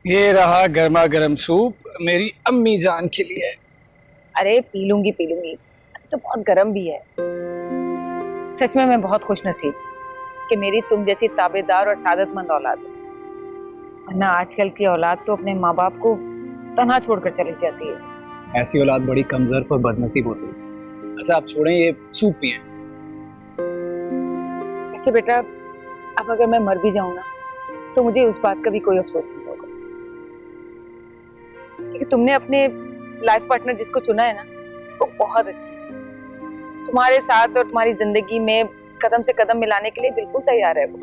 ये रहा गर्मा गर्म सूप मेरी अम्मी जान के लिए। अरे पी लूंगी अभी तो बहुत गर्म भी है। सच में मैं बहुत खुश नसीब कि मेरी तुम जैसी ताबेदार और सादतमंद औलाद है। वरना आजकल की औलाद तो अपने माँ बाप को तन्हा छोड़कर चली जाती है। ऐसी औलाद बड़ी कमजोर और बदनसीब होती है। अच्छा आप छोड़ें, ये सूप पिए। इससे बेटा अब अगर मैं मर भी जाऊं ना तो मुझे उस बात का भी कोई अफसोस नहीं होगा, क्योंकि तुमने अपने लाइफ पार्टनर जिसको चुना है ना वो बहुत अच्छी है। तुम्हारे साथ और तुम्हारी जिंदगी में कदम से कदम मिलाने के लिए बिल्कुल तैयार है वो।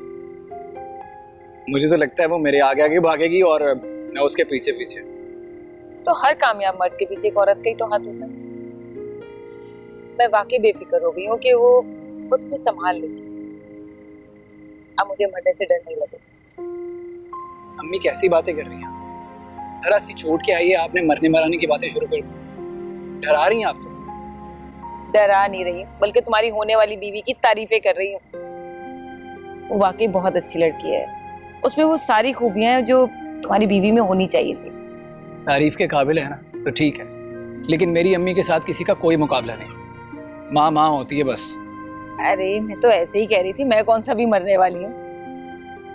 मुझे तो लगता है वो मेरे आगे आगे भागेगी और मैं उसके पीछे पीछे। तो हर कामयाब मर्द के पीछे एक औरत का ही तो हाथ होता है। मैं वाकई बेफिक्र हो गई हूँ कि वो तुम्हें संभाल लेगी। अब मुझे मरने से डर नहीं लगेगा। अम्मी कैसी बातें कर रही हैं? जरा सी चोट के आई है, आपने मरने मराने की बातें शुरू कर दी। डरा रही हैं आप तो। डरा नहीं रही हूँ, बल्कि तुम्हारी होने वाली बीवी की तारीफें कर रही हूँ। वो वाकई बहुत अच्छी लड़की है। उसमें वो सारी खूबियां हैं जो तुम्हारी बीवी में होनी चाहिए थी। तारीफ के काबिल है ना तो ठीक है, लेकिन मेरी अम्मी के साथ किसी का कोई मुकाबला नहीं। माँ माँ होती है बस। अरे मैं तो ऐसे ही कह रही थी, मैं कौन सा भी मरने वाली हूँ।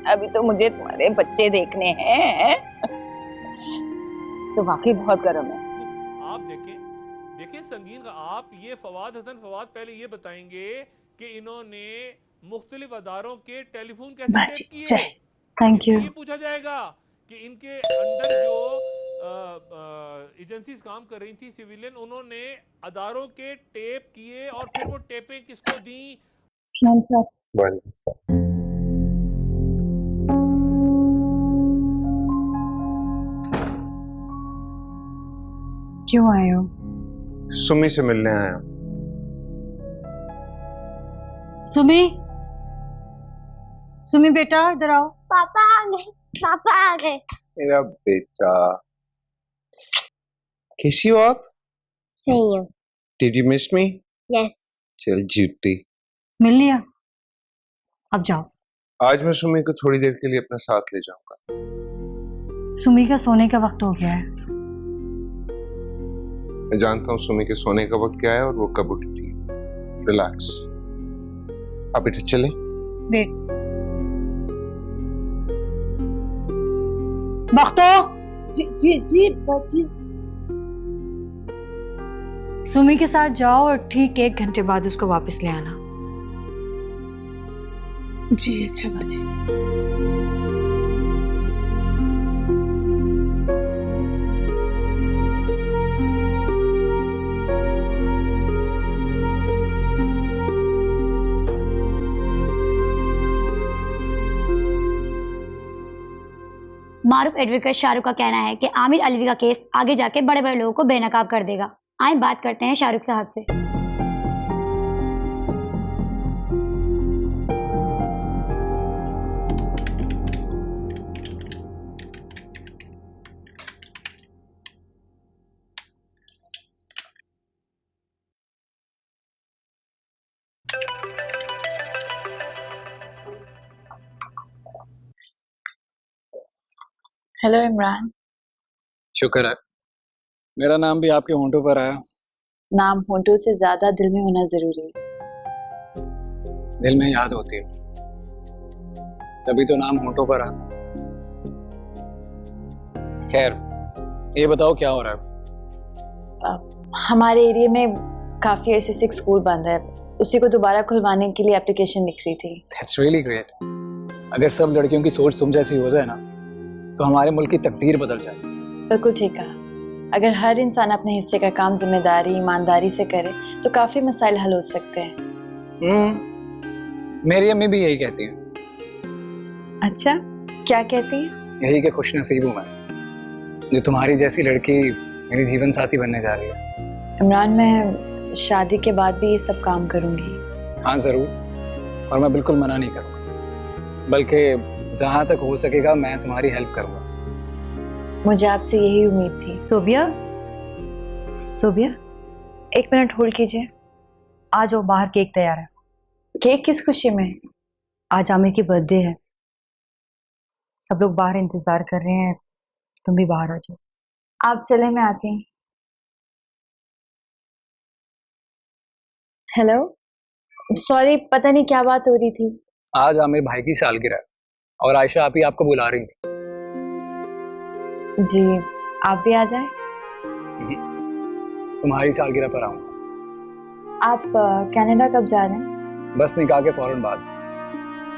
अभी तो मुझे तुम्हारे बच्चे देखने हैं। तो वाकई बहुत गर्म है। आप देखें संगीन का। आप ये फवाद पहले ये बताएंगे कि इन्होंने मुख्तलिफ अदारों के टेलीफोन कैसे चेक किए। Thank you. ये पूछा जाएगा कि इनके अंडर जो एजेंसीज काम कर रही थी सिविलियन, उन्होंने अदारों के टेप किए और फिर वो टेपें किसको दी। क्यों आए हो? सुमी से मिलने आया। सुमी, सुमी बेटा इधर आओ। पापा आ गए, पापा आ गए। मेरा बेटा, कैसी हो आप? सही हूँ। Did you miss me? Yes. चल झूठी। मिल लिया? अब जाओ। आज मैं सुमी को थोड़ी देर के लिए अपने साथ ले जाऊंगा। सुमी का सोने का वक्त हो गया है। मैं जानता हूँ सुमी के सोने का वक्त क्या है और वो कब उठती है। रिलैक्स। आप बेटा चले। वेट। बख्तो। जी जी जी बाजी। सुमी के साथ जाओ और ठीक 1 घंटे बाद उसको वापस ले आना। जी अच्छा बाजी। मारूफ एडवोकेट शाहरुख का कहना है कि आमिर अलवी का केस आगे जाके बड़े बड़े लोगों को बेनकाब कर देगा। आइए बात करते हैं शाहरुख साहब से। हेलो इमरान। शुक्र है मेरा नाम भी आपके होंठों पर आया। नाम होंठों से ज्यादा दिल में होना जरूरी है। दिल में याद होती है, तभी तो नाम होंठों पर आता। खैर ये बताओ क्या हो रहा है? हमारे एरिया में काफी ऐसे से स्कूल बंद है, उसी को दोबारा खुलवाने के लिए एप्लीकेशन लिख रही थी। That's really great. अगर सब लड़कियों की सोच तुम जैसी हो जाए ना तो हमारे मुल्क की तकदीर बदल जाए। बिल्कुल ठीक कहा। अगर हर इंसान अपने हिस्से का काम जिम्मेदारी ईमानदारी से करे तो काफी मसाइल हल हो सकते हैं। मेरी अम्मी भी यही कहती है। अच्छा क्या कहती है? यही कि खुश नसीब हूँ मैं जो तुम्हारी जैसी लड़की मेरी जीवन साथी बनने जा रही है। इमरान मैं शादी के बाद भी ये सब काम करूंगी। हाँ जरूर, और मैं बिल्कुल मना नहीं करूँगा, बल्कि जहाँ तक हो सकेगा मैं तुम्हारी हेल्प करूँगा। मुझे आपसे यही उम्मीद थी। सोबिया, सोबिया 1 मिनट होल्ड कीजिए। आ जाओ, बाहर केक तैयार है। केक किस खुशी में? आज आमिर की बर्थडे है, सब लोग बाहर इंतजार कर रहे हैं, तुम भी बाहर आ जाओ। आप चले, मैं आती हूँ। हेलो, सॉरी, पता नहीं क्या बात हो रही थी। आज आमिर भाई की सालगिरह है और आयशा आप ही आपको बुला रही थी। जी, आप भी आ जाए। तुम्हारी सालगिरह पर आऊंगा। आप कनाडा कब जा रहे हैं? बस निकाह के फौरन बाद।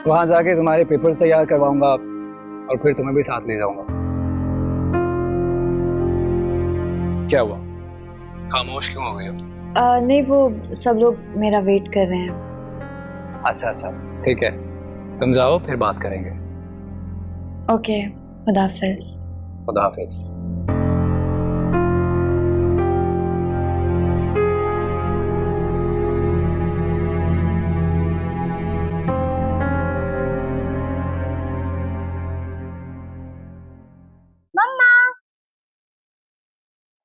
वहां जाके तुम्हारे पेपर्स तैयार करवाऊंगा और फिर तुम्हें भी साथ ले जाऊंगा। क्या हुआ, खामोश क्यों हो गई हो? नहीं, वो सब लोग मेरा वेट कर रहे हैं। अच्छा अच्छा, ठीक है, तुम जाओ, फिर बात करेंगे। ओके, खुदा हाफिज। खुदा हाफिज।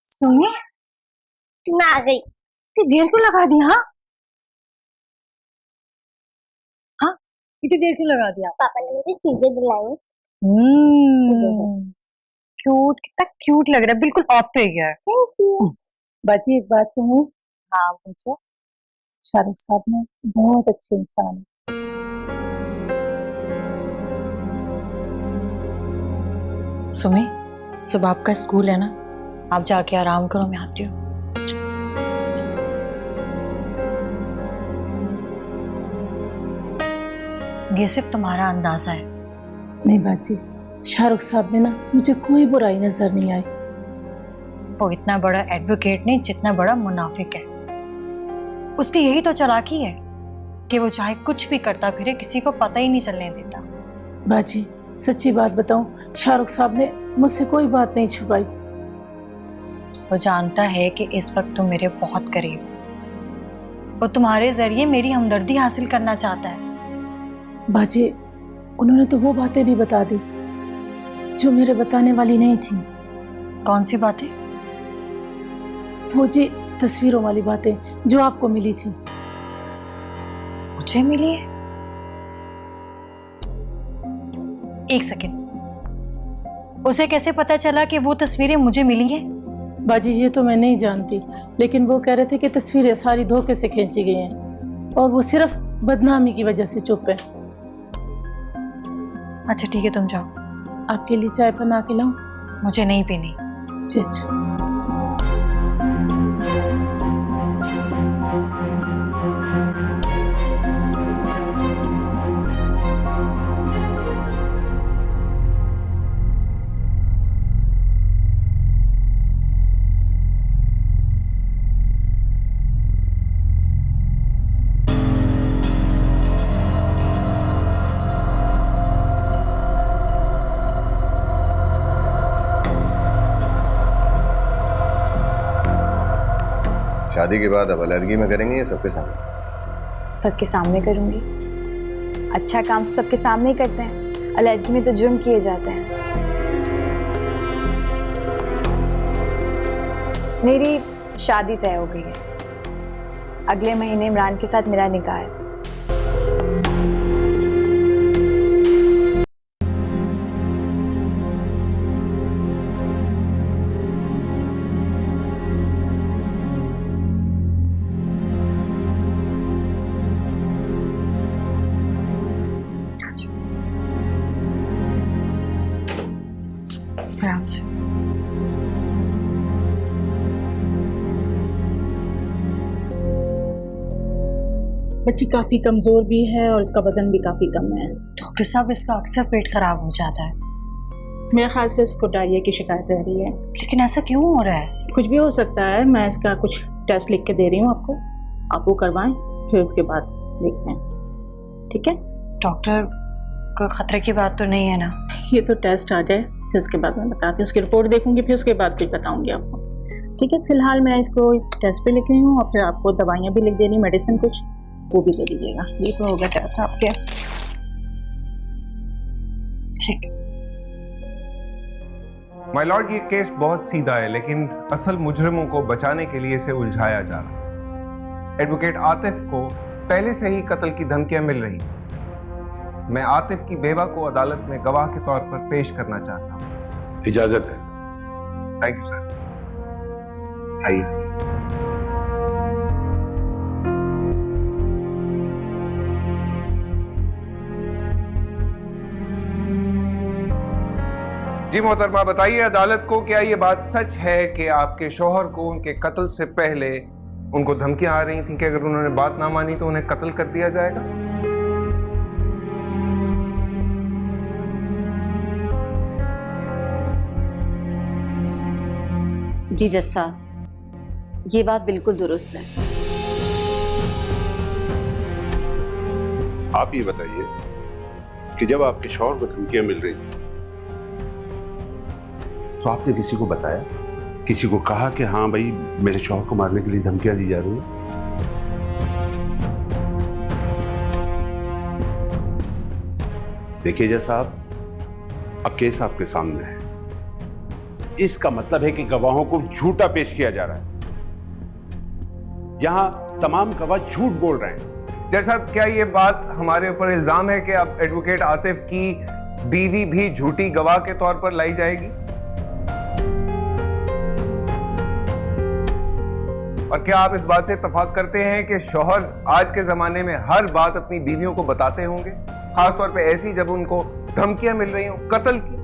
सुनिए, मैं आ गई। इतनी देर क्यों लगा दी? हाँ हाँ, इतनी देर क्यों लगा दिया? पापा ने मुझे चीजें दिलाई। क्यूट, कितना क्यूट लग रहा है, बिल्कुल ऑफ पे गया है। Thank you. बाजी एक बात कहूँ? हाँ पूछो। शाहरुख साहब ने बहुत अच्छे इंसान है। सुमी, सुबह आपका स्कूल है ना, आप जाके आराम करो, मैं आती हूँ। ये सिर्फ तुम्हारा अंदाजा है। नहीं बाजी, शाहरुख साहब में ना मुझे कोई बुराई नजर नहीं आई। वो इतना बड़ा एडवोकेट नहीं जितना बड़ा मुनाफिक है। उसकी यही तो चालाकी है कि वो चाहे कुछ भी करता फिरे, किसी को पता ही नहीं चलने देता। बाजी सच्ची बात बताऊं, शाहरुख साहब ने मुझसे कोई बात नहीं छुपाई। वो जानता है कि इस वक्त तुम मेरे बहुत करीब हो। वो तुम्हारे जरिए मेरी हमदर्दी हासिल करना चाहता है। बाजी उन्होंने तो वो बातें भी बता दी जो मेरे बताने वाली नहीं थी। कौन सी बातें? वो जी तस्वीरों वाली बातें जो आपको मिली थी। मुझे मिली है? एक सेकेंड, उसे कैसे पता चला कि वो तस्वीरें मुझे मिली हैं? बाजी ये तो मैं नहीं जानती, लेकिन वो कह रहे थे कि तस्वीरें सारी धोखे से खींची गई हैं और वो सिर्फ बदनामी की वजह से चुप है। अच्छा ठीक है, तुम जाओ। आपके लिए चाय बना के लाऊं? मुझे नहीं पीनी। जी अच्छा। शादी के बाद अब अलहदगी में करेंगे या सबके सामने? सबके सामने करूंगी। अच्छा काम तो सबके सामने ही करते हैं, अलहदगी में तो जुर्म किए जाते हैं। मेरी शादी तय हो गई है। अगले महीने इमरान के साथ मेरा निकाह है। आराम से। बच्ची काफी कमजोर भी है और इसका वजन भी काफी कम है। डॉक्टर साहब, इसका अक्सर पेट खराब हो जाता है। मेरे ख्याल से इसको डायरिया की शिकायत रह रही है। लेकिन ऐसा क्यों हो रहा है? कुछ भी हो सकता है। मैं इसका कुछ टेस्ट लिख के दे रही हूँ आपको, आप वो करवाएं, फिर उसके बाद देखते हैं। ठीक है डॉक्टर, कोई खतरे की बात तो नहीं है ना? ये तो टेस्ट आ जाए फिर उसके बाद मैं बताती हूँ, उसकी रिपोर्ट देखूंगी, फिर उसके बाद कुछ बताऊंगी आपको। ठीक है, फिलहाल मैं इसको टेस्ट पे लिख रही हूँ और फिर आपको दवाइयाँ भी लिख दे रही हूँ, मेडिसिन कुछ वो भी दे दीजिएगा। ये तो हो गया टेस्ट आपके। ठीक। माय लॉर्ड, ये केस बहुत सीधा है, लेकिन असल मुजरिमों को बचाने के लिए इसे उलझाया जा रहा है। एडवोकेट आतिफ को पहले से ही कत्ल की धमकियां मिल रही। मैं आतिफ की बेवा को अदालत में गवाह के तौर पर पेश करना चाहता हूँ। इजाजत है। Thank you sir. आइए। जी मोहतरमा, बताइए अदालत को, क्या ये बात सच है कि आपके शौहर को उनके कत्ल से पहले उनको धमकियां आ रही थी कि अगर उन्होंने बात ना मानी तो उन्हें कत्ल कर दिया जाएगा? जी जज साहब, ये बात बिल्कुल दुरुस्त है। आप ये बताइए कि जब आपके शौहर को धमकियां मिल रही थी तो आपने किसी को बताया, किसी को कहा कि हाँ भाई मेरे शौहर को मारने के लिए धमकियां दी जा रही है? देखिए जज साहब, अब केस आपके सामने है। इसका मतलब है कि गवाहों को झूठा पेश किया जा रहा है। यहां तमाम गवाह झूठ बोल रहे हैं। जज साहब, क्या ये बात हमारे ऊपर इल्जाम है कि अब एडवोकेट आतिफ की बीवी भी झूठी गवाह के तौर पर लाई जाएगी? और क्या आप इस बात से इत्तेफाक करते हैं कि शौहर आज के जमाने में हर बात अपनी बीवियों को बताते होंगे, खासतौर पे ऐसी जब उनको धमकियां मिल रही हो कत्ल की?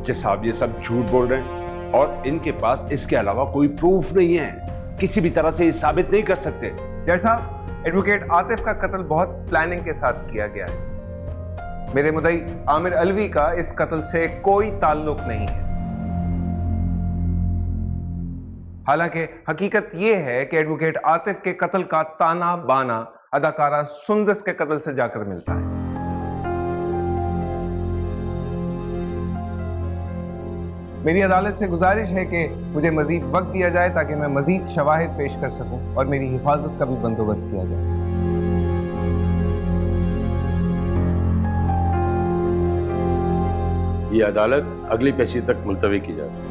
जज साहब, ये सब झूठ बोल रहे हैं और इनके पास इसके अलावा कोई प्रूफ नहीं है। किसी भी तरह से ये साबित नहीं कर सकते। जज साहब, एडवोकेट आतिफ का कत्ल बहुत प्लानिंग के साथ किया गया है। मेरे मुद्दई आमिर अलवी का इस कत्ल से कोई ताल्लुक नहीं है। हालांकि हकीकत यह है कि एडवोकेट आतिफ के कत्ल का ताना बाना अदाकारा सुंदस के कत्ल से जाकर मिलता है। मेरी अदालत से गुजारिश है कि मुझे मजीद वक्त दिया जाए ताकि मैं मजीद शवाहिद पेश कर सकूं और मेरी हिफाजत का भी बंदोबस्त किया जाए। ये अदालत अगली पेशी तक मुलतवी की जाए।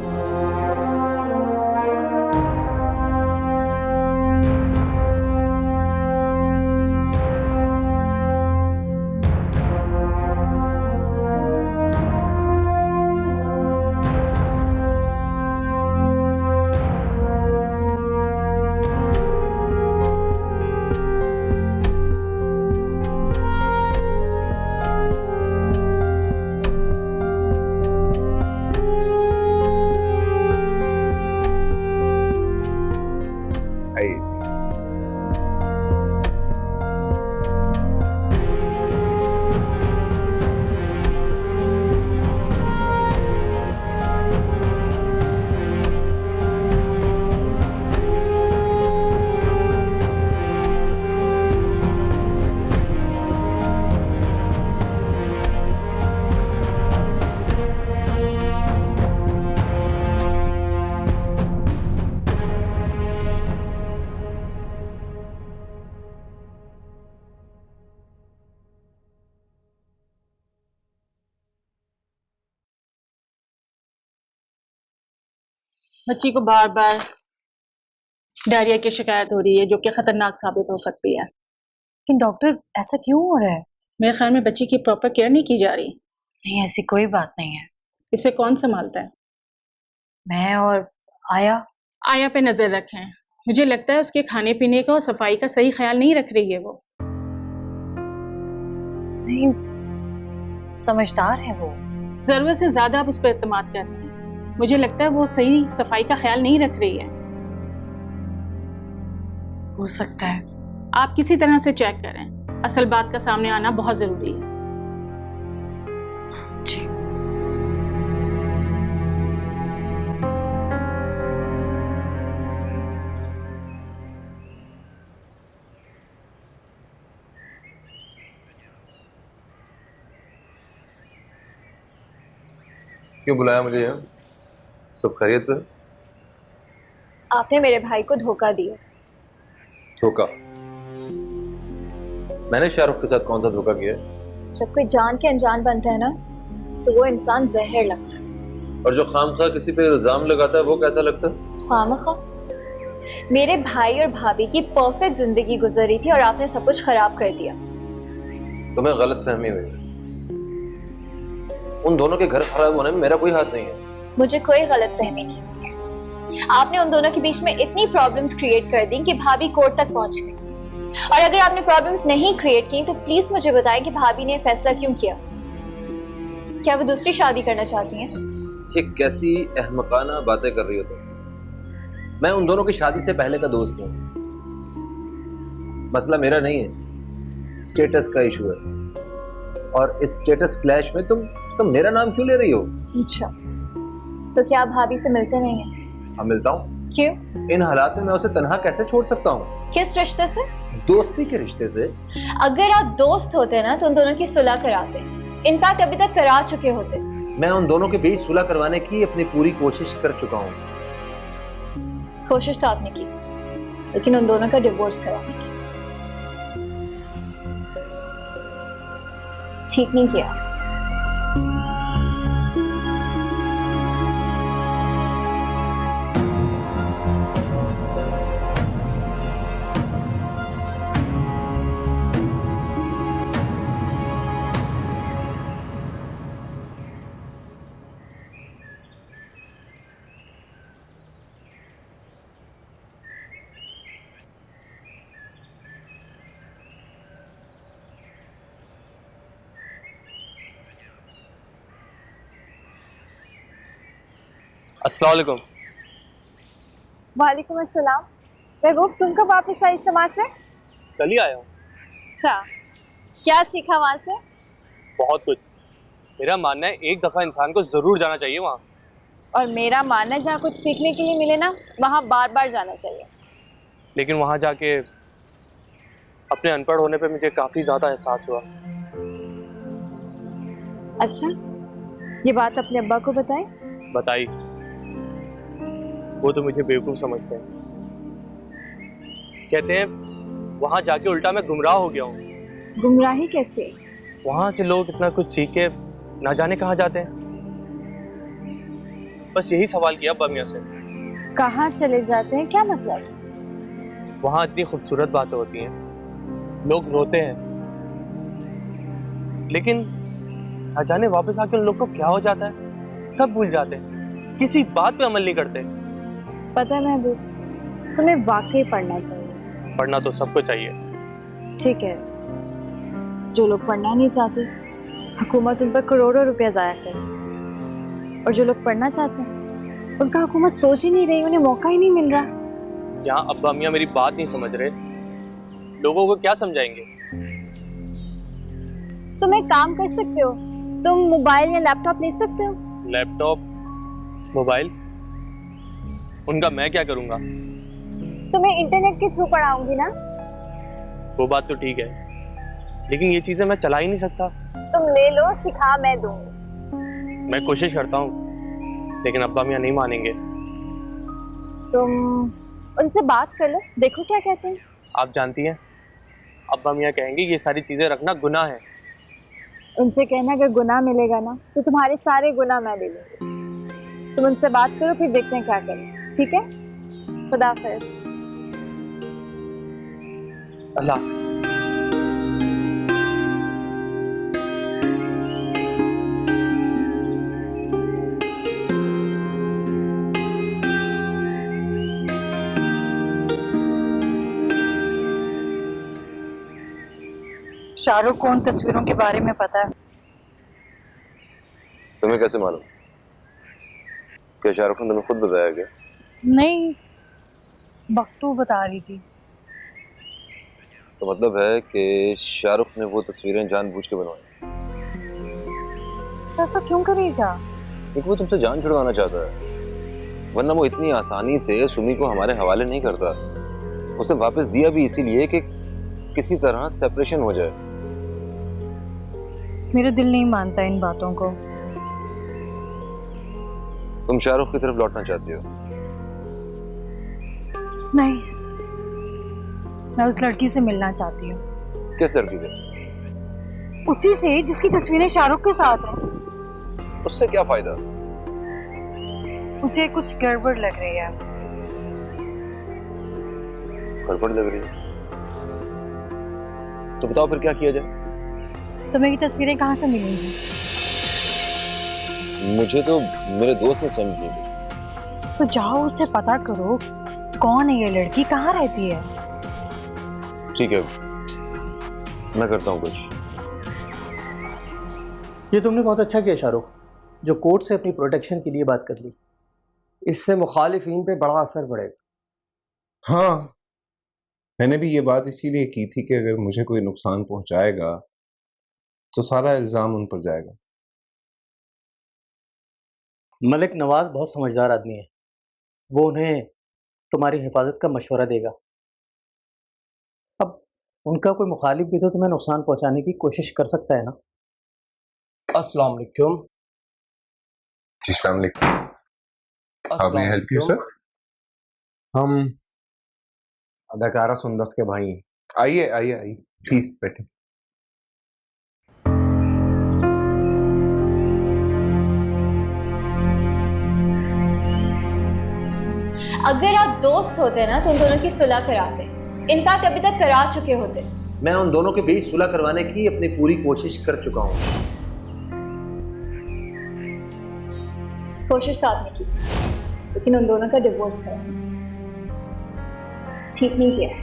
बच्ची को बार बार डायरिया की शिकायत हो रही है जो कि खतरनाक साबित हो सकती है। लेकिन डॉक्टर ऐसा क्यों हो रहा है? मेरे ख्याल में बच्ची की प्रॉपर केयर नहीं की जा रही। नहीं, ऐसी कोई बात नहीं है। इसे कौन संभालता है? मैं और आया। आया पे नजर रखें। मुझे लगता है उसके खाने पीने का और सफाई का सही ख्याल नहीं रख रही है वो। नहीं, समझदार है वो। जरूरत से ज्यादा आप उस पर एतमाद कर रहे हैं। मुझे लगता है वो सही सफाई का ख्याल नहीं रख रही है। हो सकता है। आप किसी तरह से चेक करें। असल बात का सामने आना बहुत जरूरी है। जी। क्यों बुलाया मुझे यहाँ? सब खैरियत तो है? आपने मेरे भाई को धोखा दिया। धोखा? मैंने शाहरुख के साथ कौन सा धोखा किया? जब कोई जान के अनजान बनता है ना, तो वो इंसान जहर लगता है। और जो खामखा किसी पे इल्जाम लगाता है वो कैसा लगता है? खामखा? मेरे भाई और भाभी की परफेक्ट जिंदगी गुजर रही थी और आपने सब कुछ खराब कर दिया। तुम्हें गलत फहमी हुई। उन दोनों के घर खराब होने में मेरा कोई हाथ नहीं है। मुझे कोई गलत फहमी नहीं हुई है। आपने उन दोनों के बीच में इतनी प्रॉब्लम्स क्रिएट कर दी कि भाभी कोर्ट तक पहुंच गई। और अगर आपने प्रॉब्लम्स नहीं क्रिएट की तो प्लीज मुझे बताएं कि भाभी ने फैसला क्यों किया। क्या वो दूसरी शादी करना चाहती हैं? ये कैसी अहमकाना बातें कर रही हो तुम? मैं उन दोनों की शादी से पहले का दोस्त हूँ। मसला मेरा नहीं है, स्टेटस का इशू है। और इस स्टेटस क्लैश में तुम मेरा नाम क्यों ले रही हो? अच्छा, तो क्या आप भाभी से मिलते नहीं हैं? हाँ, मिलता हूँ। क्यों? इन हालात में मैं उसे तन्हा कैसे छोड़ सकता हूँ? किस रिश्ते से? दोस्ती के रिश्ते से। अगर आप दोस्त होते ना तो उन दोनों की सुलह कराते, इनफैक्ट अभी तक करा चुके होते। मैं उन दोनों के बीच सुलह करवाने की अपनी पूरी कोशिश कर चुका हूँ। कोशिश तो आपने की, लेकिन उन दोनों का डिवोर्स कराने की ठीक नहीं किया। अस्सलाम वालेकुम। वालेकुम अस्सलाम। महबूब, तुम कब वापस आई इस्तेमाल से? कल ही आया हूँ। अच्छा, क्या सीखा वहाँ से? बहुत कुछ। मेरा मानना है एक दफ़ा इंसान को ज़रूर जाना चाहिए वहाँ। और मेरा मानना है जहाँ कुछ सीखने के लिए मिले ना, वहाँ बार बार जाना चाहिए। लेकिन वहाँ जाके अपने अनपढ़ होने पे मुझे काफ़ी ज़्यादा एहसास हुआ। अच्छा, ये बात अपने अब्बा को बताएं? बताई, वो तो मुझे बेवकूफ़ समझते हैं। कहते हैं वहाँ जाके उल्टा मैं गुमराह हो गया हूँ। गुमराही कैसे? वहाँ से लोग इतना कुछ सीख के ना जाने कहाँ जाते हैं। बस यही सवाल किया अब्बा मियाँ से। कहाँ चले जाते हैं, क्या मतलब? वहाँ इतनी खूबसूरत बातें होती हैं, लोग रोते हैं, लेकिन ना जाने वापस आके उन लोग को क्या हो जाता है, सब भूल जाते हैं, किसी बात पे अमल नहीं करते। पता है महबूब, तुम्हें वाकई पढ़ना चाहिए। पढ़ना तो सबको चाहिए। ठीक है, जो लोग पढ़ना नहीं चाहते, हुकूमत उन पर करोड़ों रुपया ज़ाया करे। और जो लोग पढ़ना चाहते हैं, उनका हुकूमत सोच ही नहीं रही, उन्हें मौका ही नहीं मिल रहा। यहाँ अब्बा मियाँ मेरी बात नहीं समझ रहे, लोगों को क्या समझाएंगे? तुम एक काम कर सकते हो, तुम मोबाइल या लैपटॉप ले सकते हो। लैपटॉप, मोबाइल, उनका मैं क्या करूँगा? तुम्हें इंटरनेट के थ्रू पढ़ाऊंगी ना। वो बात तो ठीक है, लेकिन ये चीज़ें मैं चला ही नहीं सकता। तुम ले लो, सिखा मैं दूंगी। मैं कोशिश करता हूँ, लेकिन अब्बा मियाँ नहीं मानेंगे। तुम उनसे बात कर लो, देखो क्या कहते हैं। आप जानती हैं, अब्बा मियाँ कहेंगे ये सारी चीज़ें रखना गुनाह है। उनसे कहना अगर गुनाह मिलेगा ना तो तुम्हारे सारे गुनाह मैं ले लूंगी। तुम उनसे बात करो, फिर देखते हैं क्या करें। ठीक है, खुदा हाफिज़। अल्लाह हाफिज़। शाहरुख को उन तस्वीरों के बारे में पता है? तुम्हें कैसे मालूम? क्या शाहरुख ने तुम्हें खुद बताया क्या? नहीं, बख्तू बता रही थी। इसका मतलब है कि शाहरुख ने वो तस्वीरें जानबूझ के बनवाई। ऐसा क्यों करेगा? क्योंकि वो तुमसे जान छुड़वाना चाहता है, वरना वो इतनी आसानी से सुमी को हमारे हवाले नहीं करता। उसे वापस दिया भी इसीलिए कि किसी तरह सेपरेशन हो जाए। मेरा दिल नहीं मानता इन बातों को। तुम शाहरुख की तरफ लौटना चाहती हो? नहीं, मैं उस लड़की से मिलना चाहती हूँ। किस लड़की से? उसी से जिसकी तस्वीरें शाहरुख के साथ हैं। उससे क्या फायदा? मुझे कुछ गड़बड़ लग रही है। गड़बड़ लग रही है? तो बताओ फिर क्या किया जाए? तुम्हें ये तस्वीरें कहाँ से मिलेंगी? मुझे तो मेरे दोस्त ने सेंड की। तो जाओ उससे पता करो कौन है ये लड़की, कहाँ रहती है। ठीक है, मैं करता हूँ कुछ। ये तुमने बहुत अच्छा किया शाहरुख, जो कोर्ट से अपनी प्रोटेक्शन के लिए बात कर ली। इससे मुखालिफिन पे बड़ा असर पड़ेगा। हाँ, मैंने भी ये बात इसीलिए की थी कि अगर मुझे कोई नुकसान पहुंचाएगा तो सारा इल्जाम उन पर जाएगा। मलिक नवाज बहुत समझदार आदमी है, वो उन्हें तुम्हारी हिफाजत का मशवरा देगा। अब उनका कोई मुखालिफ भी तो तुम्हें नुकसान पहुंचाने की कोशिश कर सकता है ना। अस्सलाम वालेकुम। जी अस्सलाम वालेकुम। How may I help you sir? हम अदाकारा सुंदस के भाई हैं। आइए आइए आइए, प्लीज बैठे। अगर आप दोस्त होते ना तो उन दोनों की सुलह कराते, इनफैक्ट अभी तक करा चुके होते। मैं उन दोनों के बीच सुलह करवाने की अपनी पूरी कोशिश कर चुका हूँ। कोशिश तो आपने की, लेकिन उन दोनों का डिवोर्स कराना ठीक नहीं किया है।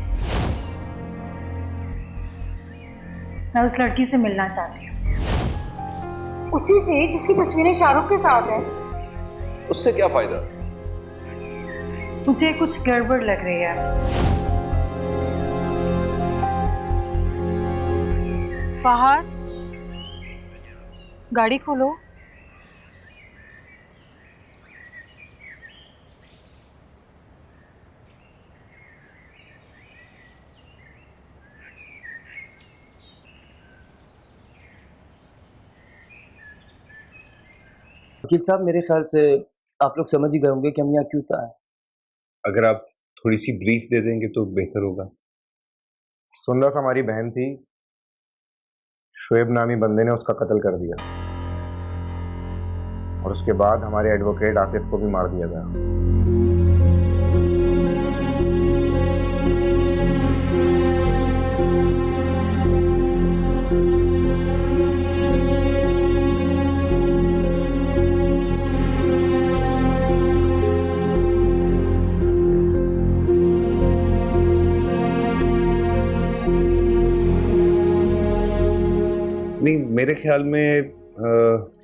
मैं उस लड़की से मिलना चाहती हूँ, उसी से जिसकी तस्वीरें शाहरुख के साथ है। उससे क्या फायदा? मुझे कुछ गड़बड़ लग रही है। बाहर गाड़ी खोलो। वकील साहब, मेरे ख्याल से आप लोग समझ ही गए होंगे कि हम यहाँ क्यों आए। अगर आप थोड़ी सी ब्रीफ दे देंगे तो बेहतर होगा। सुंदस हमारी बहन थी, शुएब नामी बंदे ने उसका कत्ल कर दिया और उसके बाद हमारे एडवोकेट आतिफ को भी मार दिया गया। नहीं, मेरे ख्याल में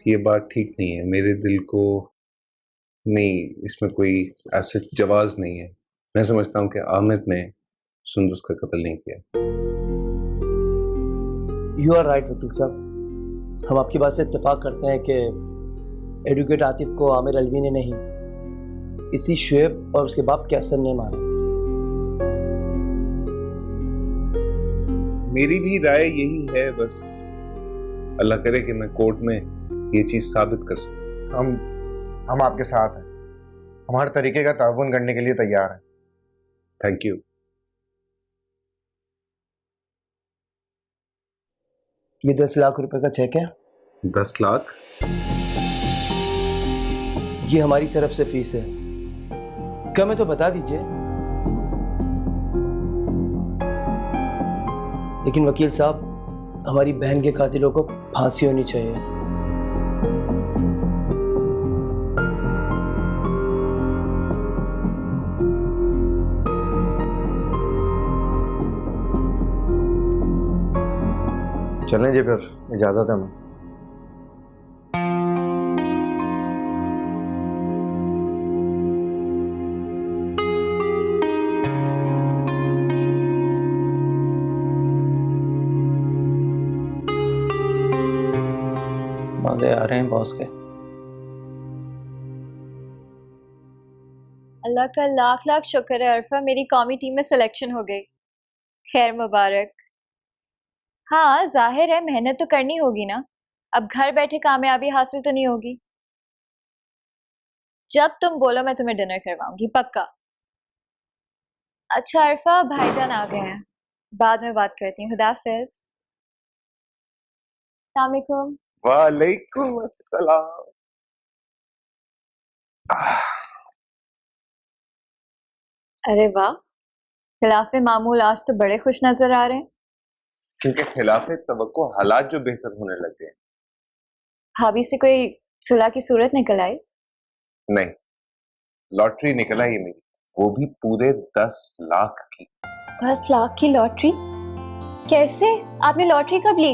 ये बात ठीक नहीं है। मेरे दिल को नहीं, इसमें कोई ऐसा जवाज नहीं है। मैं समझता हूँ कि आमिर ने सुंदस का कत्ल नहीं किया। यू आर राइट वकील साहब, हम आपकी बात से इत्तेफाक करते हैं कि एडवोकेट आतिफ को आमिर अलवी ने नहीं, इसी शुएब और उसके बाप कैसर ने मारा। मेरी भी राय यही है, बस अल्लाह करे कि मैं कोर्ट में ये चीज साबित कर सकूं। हम आपके साथ हैं, हम हर तरीके का ताउन करने के लिए तैयार हैं। Thank you. ये 10 लाख रुपए का चेक है। 10 लाख? ये हमारी तरफ से फीस है, क्या मैं तो बता दीजिए। लेकिन वकील साहब, हमारी बहन के कातिलों को फांसी होनी चाहिए। चलें जी, फिर इजाजत है। हमें मजे आ रहे हैं बॉस के। अल्लाह का लाख लाख शुक्र है अरफा, मेरी कौमी टीम में सिलेक्शन हो गई। खैर मुबारक। हाँ जाहिर है मेहनत तो करनी होगी ना, अब घर बैठे कामयाबी हासिल तो नहीं होगी। जब तुम बोलो मैं तुम्हें डिनर करवाऊंगी, पक्का। अच्छा अरफा, भाईजान आ गए हैं, बाद में बात करती हूँ। खुदा हाफिज़। अस्सलाम वालेकुम। वालेकुम अस्सलाम। अरे वाह, खिलाफे मामूल आज तो बड़े खुश नजर आ रहे हैं। क्योंकि खिलाफे तवक्को हालात जो बेहतर होने लगे। भाभी से कोई सुलह की सूरत निकल आई? नहीं, लॉटरी निकला ये मेरी, वो भी पूरे 10 लाख की। 10 लाख की लॉटरी? कैसे? आपने लॉटरी कब ली?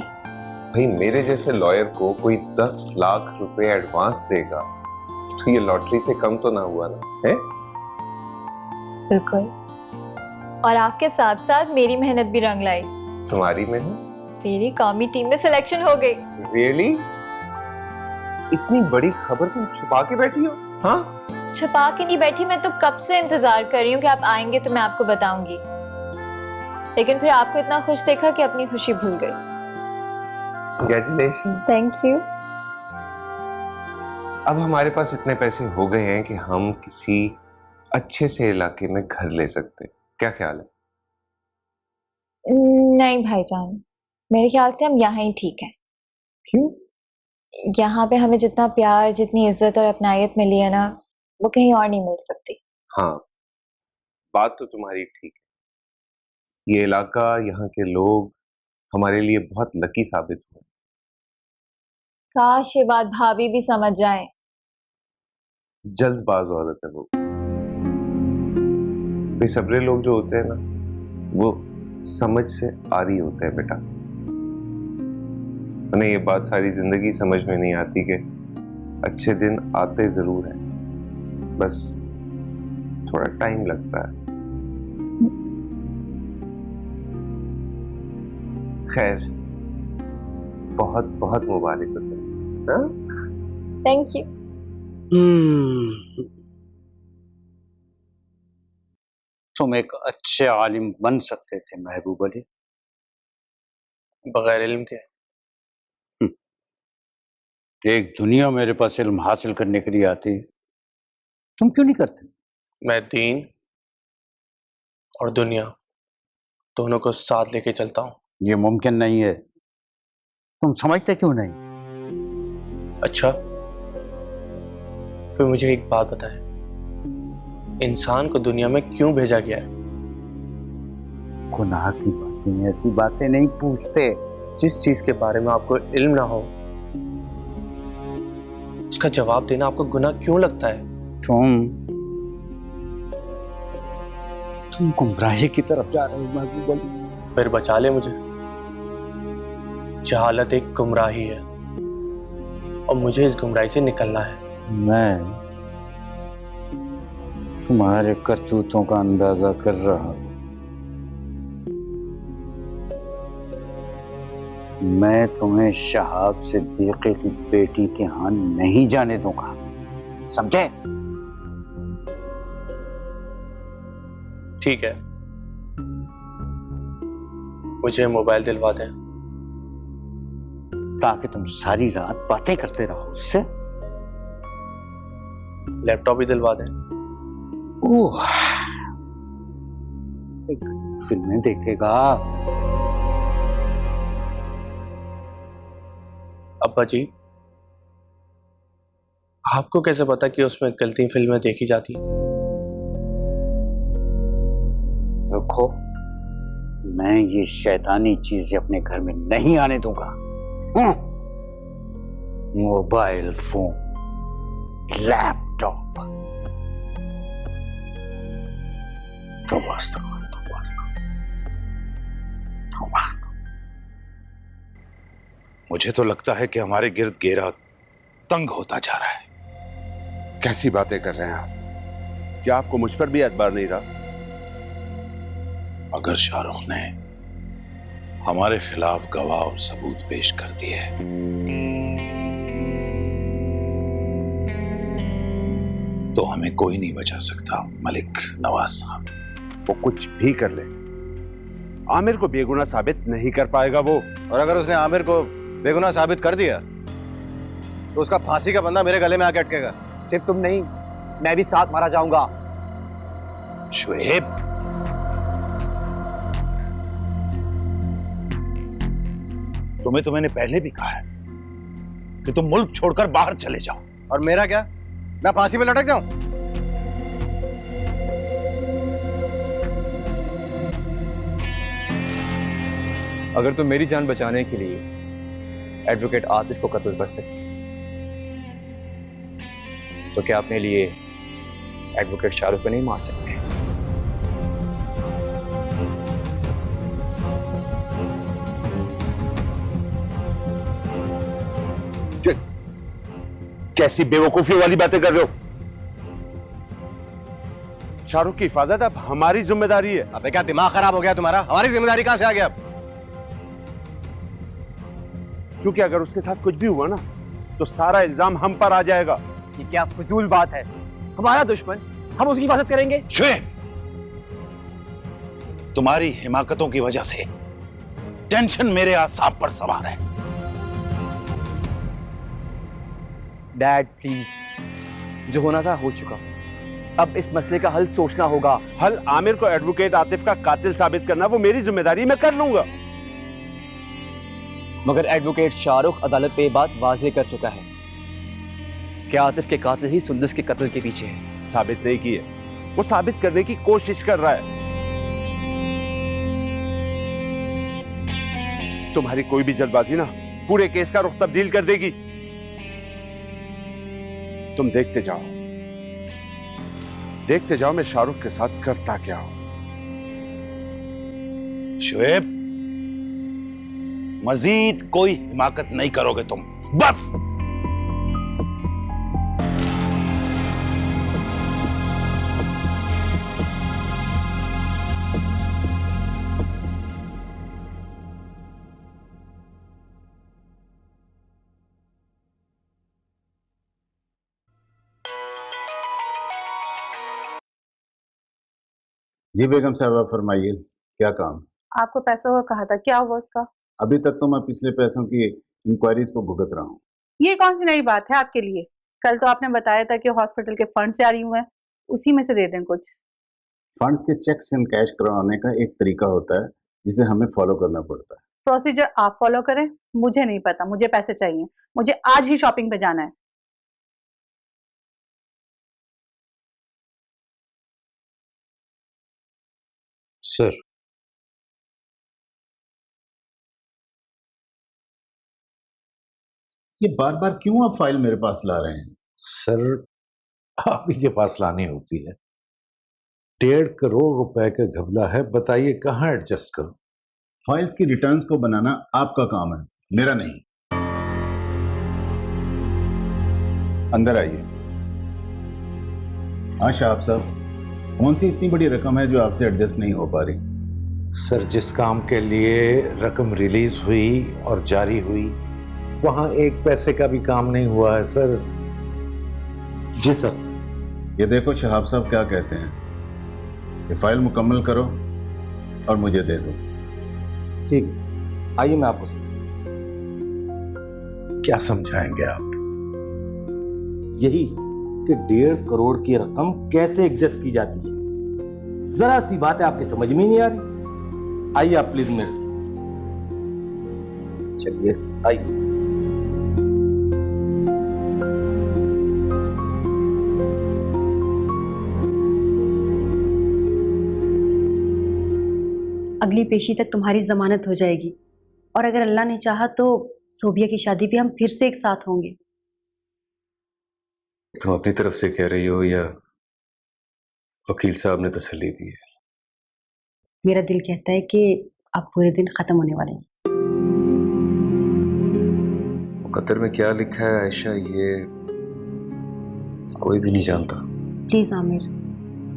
भाई मेरे जैसे लॉयर को कोई 10 लाख रुपए एडवांस देगा तो ये लॉटरी से कम तो ना हुआ ना है? बिल्कुल। और आपके साथ साथ मेरी मेहनत भी रंग लाई। तुम्हारी मेहनत? मेरी कौमी टीम में सिलेक्शन हो गई। रियली? इतनी बड़ी खबर तुम छुपा के बैठी हो? हाँ? छुपा के नहीं बैठी, मैं तो कब से इंतजार कर रही हूँ कि आप आएंगे तो मैं आपको बताऊंगी, लेकिन फिर आपको इतना खुश देखा कि अपनी खुशी भूल गई। Congratulations. Thank you. अब हमारे पास इतने पैसे हो गए हैं कि हम किसी अच्छे से इलाके में घर ले सकते हैं। क्या ख्याल है? नहीं भाईजान, मेरे ख्याल से हम यहाँ ही ठीक है। क्यों? यहाँ पे हमें जितना प्यार, जितनी इज्जत और अपनायत मिली है ना, वो कहीं और नहीं मिल सकती। हाँ, बात तो तुम्हारी ठीक है। ये इलाका, यहाँ के लोग हमारे लिए बहुत लकी साबित हुए। काश ये बात भाभी भी समझ जाए। जल्दबाज औरत है वो। बेसब्रे लोग जो होते हैं ना, वो समझ से आरी होते हैं बेटा। उन्हें ये बात सारी जिंदगी समझ में नहीं आती कि अच्छे दिन आते जरूर हैं, बस थोड़ा टाइम लगता है। खैर, बहुत बहुत मुबारक हो तुम्हें। Thank you. तुम एक अच्छे आलिम बन सकते थे महबूब अली, बगैर इल्म के। एक दुनिया मेरे पास इल्म हासिल करने के लिए आती है, तुम क्यों नहीं करते? मैं दीन और दुनिया दोनों को साथ लेके चलता हूँ। ये मुमकिन नहीं है। तुम समझते क्यों नहीं? अच्छा, फिर मुझे एक बात बताए, इंसान को दुनिया में क्यों भेजा गया है? गुनाह की बातें, ऐसी बातें नहीं पूछते। जिस चीज के बारे में आपको इल्म ना हो, उसका जवाब देना आपको गुनाह क्यों लगता है? तुम गुमराही की तरफ जा रहे हो महबूब अली। फिर बचा ले मुझे। जहालत एक गुमराही है और मुझे इस गुमराही से निकलना है। मैं तुम्हारे करतूतों का अंदाजा कर रहा हूं। मैं तुम्हें शहाब सिद्दीकी की बेटी के हाथ नहीं जाने दूंगा, समझे? ठीक है, मुझे मोबाइल दिलवा दें ताकि तुम सारी रात बातें करते रहो उससे। लैपटॉप भी दिलवा दें। ओह, फिल्में देखेगा? अब्बा जी, आपको कैसे पता कि उसमें गलती फिल्में देखी जाती हैं? देखो, मैं ये शैतानी चीजें अपने घर में नहीं आने दूंगा। मोबाइल फोन, लैपटॉप, तो वास्तव मुझे तो लगता है कि हमारे गिर्द घेरा तंग होता जा रहा है। कैसी बातें कर रहे हैं आप? क्या आपको मुझ पर भी एतबार नहीं रहा? अगर शाहरुख ने हमारे खिलाफ गवाह और सबूत पेश कर दिए तो हमें कोई नहीं बचा सकता मलिक नवाज साहब। वो कुछ भी कर ले, आमिर को बेगुनाह साबित नहीं कर पाएगा वो। और अगर उसने आमिर को बेगुनाह साबित कर दिया तो उसका फांसी का बंदा मेरे गले में आके अटकेगा। सिर्फ तुम नहीं, मैं भी साथ मारा जाऊंगा। शुएब, तुम्हें तो मैंने पहले भी कहा है कि तुम मुल्क छोड़कर बाहर चले जाओ। और मेरा क्या? मैं फांसी पे लटक जाऊं? अगर तुम मेरी जान बचाने के लिए एडवोकेट आतिफ को कत्ल कर सकते तो क्या अपने लिए एडवोकेट शाहरुख को नहीं मार सकते। कैसी बेवकूफी वाली बातें कर रहे हो? शाहरुख की हिफाजत अब हमारी जिम्मेदारी है। अबे क्या दिमाग खराब हो गया तुम्हारा? हमारी जिम्मेदारी कहां से आ गया अब? क्योंकि अगर उसके साथ कुछ भी हुआ ना तो सारा इल्जाम हम पर आ जाएगा। ये क्या फजूल बात है? हमारा दुश्मन, हम उसकी हिफाजत करेंगे। शुएब, तुम्हारी हिमाकतों की वजह से टेंशन मेरे आसाब पर सवार है। डैड प्लीज, जो होना था हो चुका, अब इस मसले का हल सोचना होगा। हल आमिर को एडवोकेट आतिफ का कातिल साबित करना वो मेरी जिम्मेदारी, मैं कर लूंगा। मगर एडवोकेट शाहरुख अदालत पे ये बात वाज़ेह कर चुका है कि आतिफ के कातिल ही सुंदस के कत्ल के पीछे है। साबित नहीं की है, वो साबित करने की कोशिश कर रहा है। तुम्हारी कोई भी जल्दबाजी ना पूरे केस का रुख तब्दील कर देगी। तुम देखते जाओ मैं शाहरुख के साथ करता क्या हूं। शुएब, मजीद कोई हिमाकत नहीं करोगे तुम, बस। जी बेगम साहब, फरमाइए क्या काम? आपको पैसों का कहा था, क्या हुआ उसका? अभी तक तो मैं पिछले पैसों की इंक्वायरीज को भुगत रहा हूँ। ये कौन सी नई बात है आपके लिए? कल तो आपने बताया था कि हॉस्पिटल के फंड से आ रही हुए हैं, उसी में से दे दें कुछ। फंड्स के चेक्स इन कैश करवाने का एक तरीका होता है जिसे हमें फॉलो करना पड़ता है। प्रोसीजर आप फॉलो करें, मुझे नहीं पता। मुझे पैसे चाहिए, मुझे आज ही शॉपिंग पे जाना है। सर, ये बार बार क्यों आप फाइल मेरे पास ला रहे हैं? सर, आप ही के पास लानी होती है। 1.5 करोड़ रुपए का घपला है, बताइए कहाँ एडजस्ट करूं? फाइल्स की रिटर्न्स को बनाना आपका काम है, मेरा नहीं। अंदर आइए। हाँ शाहब साहब, कौन सी इतनी बड़ी रकम है जो आपसे एडजस्ट नहीं हो पा रही? सर, जिस काम के लिए रकम रिलीज हुई और जारी हुई वहां 1 पैसे का भी काम नहीं हुआ है सर। जी सर। ये देखो शहाब साहब क्या कहते हैं, ये फाइल मुकम्मल करो और मुझे दे दो। ठीक, आइए मैं आपको क्या समझाएंगे आप? यही कि 1.5 करोड़ की रकम कैसे एडजस्ट की जाती है, जरा सी बात है आपकी समझ में नहीं आ रही। आइए आप प्लीज मेरे साथ। चलिए आइए। अगली पेशी तक तुम्हारी जमानत हो जाएगी और अगर अल्लाह ने चाहा तो सोबिया की शादी पे हम फिर से एक साथ होंगे। तुम अपनी तरफ से कह रही हो या वकील साहब ने तसल्ली दी है? मेरा दिल कहता है कि अब पूरे दिन खत्म होने वाले हैं। मुकद्दर में क्या लिखा है आयशा, ये कोई भी नहीं जानता। प्लीज आमिर,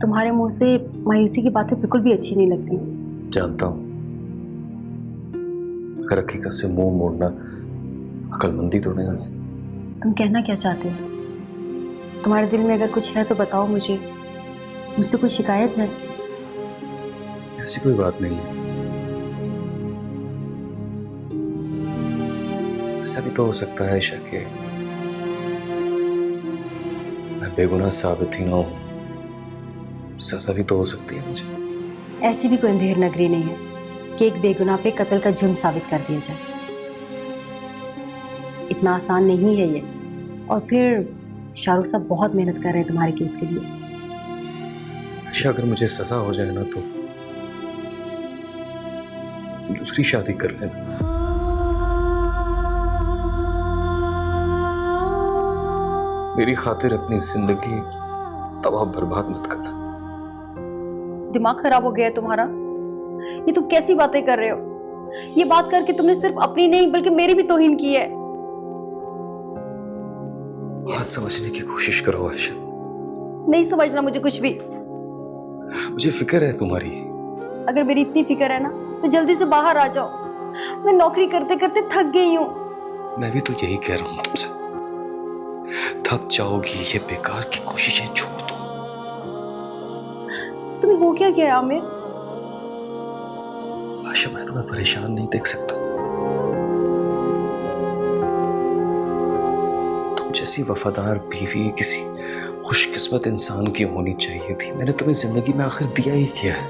तुम्हारे मुंह से मायूसी की बातें बिल्कुल भी अच्छी नहीं लगती। जानता हूं, अगर हकीकत से मुंह मोड़ना अक्लमंदी तो नहीं हुई। तुम कहना क्या चाहते हो? तुम्हारे दिल में अगर कुछ है तो बताओ मुझे। मुझसे कोई शिकायत है? ऐसी कोई बात नहीं है। ऐसा भी तो हो सकता है आयशा कि मैं बेगुनाह साबित ही ना हूं, सजा भी तो हो सकती है मुझे। ऐसी भी कोई अंधेर नगरी नहीं है कि एक बेगुनाह पे कत्ल का जुर्म साबित कर दिया जाए। इतना आसान नहीं है ये। और फिर शाहरुख साहब बहुत मेहनत कर रहे हैं तुम्हारे केस के लिए। अच्छा, अगर मुझे सजा हो जाए ना तो दूसरी शादी कर लेना। मेरी खातिर अपनी जिंदगी तबाह बर्बाद मत करना। दिमाग खराब हो गया है तुम्हारा? ये तुम कैसी बातें कर रहे हो? ये बात करके तुमने सिर्फ अपनी नहीं बल्कि मेरी भी तौहीन की है। बात समझने की कोशिश करो आयशा। नहीं समझना मुझे कुछ भी। मुझे फिक्र है तुम्हारी। अगर मेरी इतनी फिक्र है ना तो जल्दी से बाहर आ जाओ। मैं नौकरी करते करते थक गई हूँ। मैं भी तो यही कह रहा हूँ तुमसे। थक जाओगी, ये बेकार की कोशिशें छोड़ दो। तुम्हें हो क्या गया आमिर? आयशा, मैं तुम्हें परेशान नहीं देख सकता। तुम जैसी वफादार बीवी किसी खुशकिस्मत इंसान की होनी चाहिए थी। मैंने तुम्हें जिंदगी में आखिर दिया ही क्या है?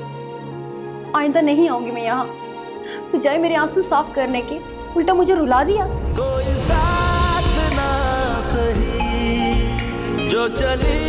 आइंदा नहीं आऊंगी मैं यहाँ। बजाय मेरे आंसू साफ करने के उल्टा मुझे रुला दिया। कोई साथ ना सही जो चली